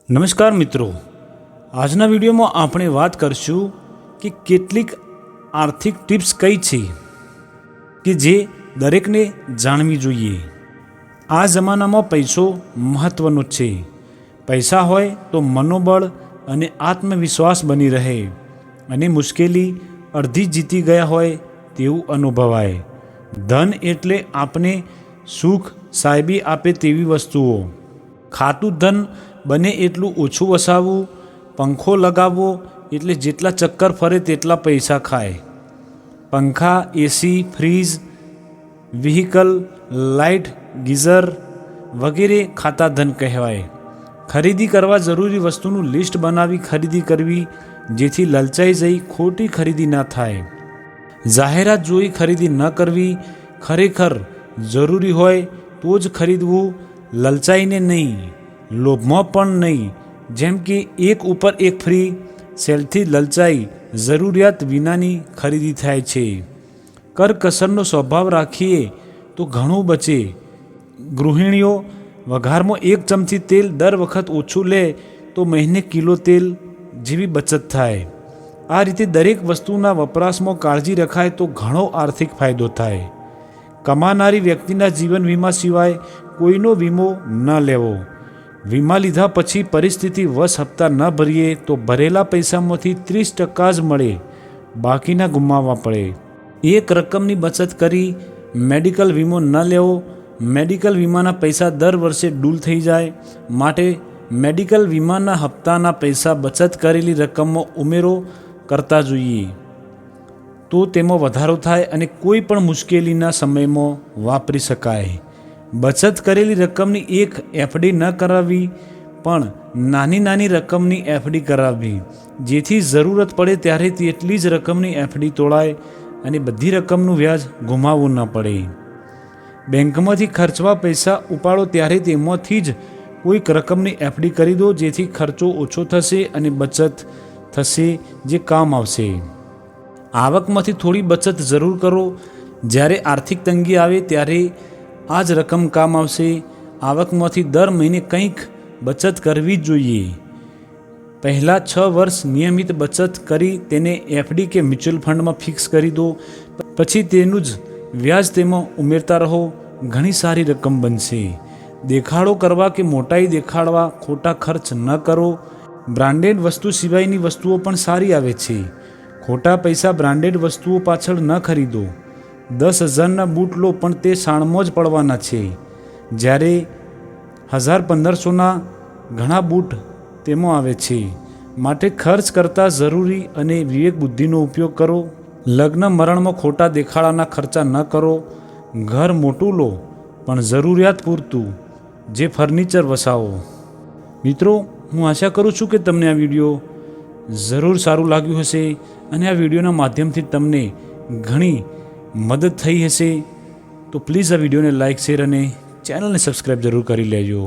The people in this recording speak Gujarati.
નમસ્કાર મિત્રો, આજના વિડીયોમાં આપણે વાત કરશું કે કેટલીક આર્થિક ટિપ્સ કઈ છે કે જે દરેકને જાણવી જોઈએ। આ જમાનામાં પૈસો મહત્ત્વનો છે। પૈસા હોય તો મનોબળ અને આત્મવિશ્વાસ બની રહે અને મુશ્કેલી અડધી જીતી ગયા હોય તેવું અનુભવાય। ધન એટલે આપણે સુખ સાહેબી આપે તેવી વસ્તુઓ। ખાતું ધન બને એટલું ઓછું વસાવવું। પંખો લગાવવો એટલે જેટલા ચક્કર ફરે તેટલા પૈસા ખાય। પંખા, એસી, ફ્રીજ, વ્હીકલ, લાઇટ, ગીઝર વગેરે ખાતા ધન કહેવાય। ખરીદી કરવા જરૂરી વસ્તુનું લિસ્ટ બનાવી ખરીદી કરવી, જેથી લલચાઈ જઈ ખોટી ખરીદી ના થાય। જાહેરાત જોઈ ખરીદી ન કરવી। ખરેખર જરૂરી હોય તો જ ખરીદવું, લલચાઈને નહીં, લોભમાં પણ નહીં। જેમ કે એક ઉપર એક ફ્રી સેલથી લલચાઈ જરૂરિયાત વિનાની ખરીદી થાય છે। કરકસરનો સ્વભાવ રાખીએ તો ઘણું બચે। ગૃહિણીઓ વઘારમાં એક ચમચી તેલ દર વખત ઓછું લે તો મહિને કિલો તેલ જેવી બચત થાય। આ રીતે દરેક વસ્તુના વપરાશમાં કાળજી રખાય તો ઘણો આર્થિક ફાયદો થાય। કમાનારી વ્યક્તિના જીવન વીમા સિવાય કોઈનો વીમો ન લેવો। વીમા લીધા પછી પરિસ્થિતિ વશ હપ્તા ન ભરીએ તો ભરેલા પૈસામાંથી 30% જ મળે, બાકીના ગુમાવવા પડે। એક રકમની બચત કરી મેડિકલ વીમો ન લેવો। મેડિકલ વીમાના પૈસા દર વર્ષે ડૂલ થઈ જાય, માટે મેડિકલ વીમાના હપ્તાના પૈસા બચત કરેલી રકમમાં ઉમેરો કરતા જોઈએ તો તેમાં વધારો થાય અને કોઈ પણ મુશ્કેલીના સમયમાં વાપરી શકાય। બચત કરેલી રકમની એક એફડી ન કરાવવી, પણ નાની નાની રકમની એફડી કરાવવી, જેથી જરૂરત પડે ત્યારે તેટલી જ રકમની એફડી તોડાય અને બધી રકમનું વ્યાજ ગુમાવવું ન પડે। બેંકમાંથી ખર્ચવા પૈસા ઉપાડો ત્યારે તેમાંથી જ કોઈક રકમની એફડી કરી દો, જેથી ખર્ચો ઓછો થશે અને બચત થશે જે કામ આવશે। આવકમાંથી થોડી બચત જરૂર કરો। જ્યારે આર્થિક તંગી આવે ત્યારે આ જ રકમ કામ આવશે। આવકમાંથી દર મહિને કંઈક બચત કરવી જ જોઈએ। પહેલાં 6 વર્ષ નિયમિત બચત કરી તેને એફડી કે મ્યુચ્યુઅલ ફંડમાં ફિક્સ કરી દો, પછી તેનું જ વ્યાજ તેમાં ઉમેરતા રહો। ઘણી સારી રકમ બનશે। દેખાડો કરવા કે મોટાઈ દેખાડવા ખોટા ખર્ચ ન કરો। બ્રાન્ડેડ વસ્તુ સિવાયની વસ્તુઓ પણ સારી આવે છે। ખોટા પૈસા બ્રાન્ડેડ વસ્તુઓ પાછળ ન ખરીદો। 10,000ના બૂટ લો પણ તે શાણમાં જ પડવાના છે, જ્યારે 1,000-1,500ના ઘણા બૂટ તેમાં આવે છે। માટે ખર્ચ કરતાં જરૂરી અને વિવેક બુદ્ધિનો ઉપયોગ કરો। લગ્ન મરણમાં ખોટા દેખાડાના ખર્ચા ન કરો। ઘર મોટું લો પણ જરૂરિયાત પૂરતું, જે ફર્નિચર વસાવો। મિત્રો, હું આશા કરું છું કે તમને આ વિડીયો જરૂર સારું લાગ્યું હશે અને આ વિડીયોના માધ્યમથી તમને ઘણી મદદ થઈ હશે। તો પ્લીઝ આ વિડીયોને લાઇક, શેર અને ચેનલને સબસ્ક્રાઈબ જરૂર કરી લેજો।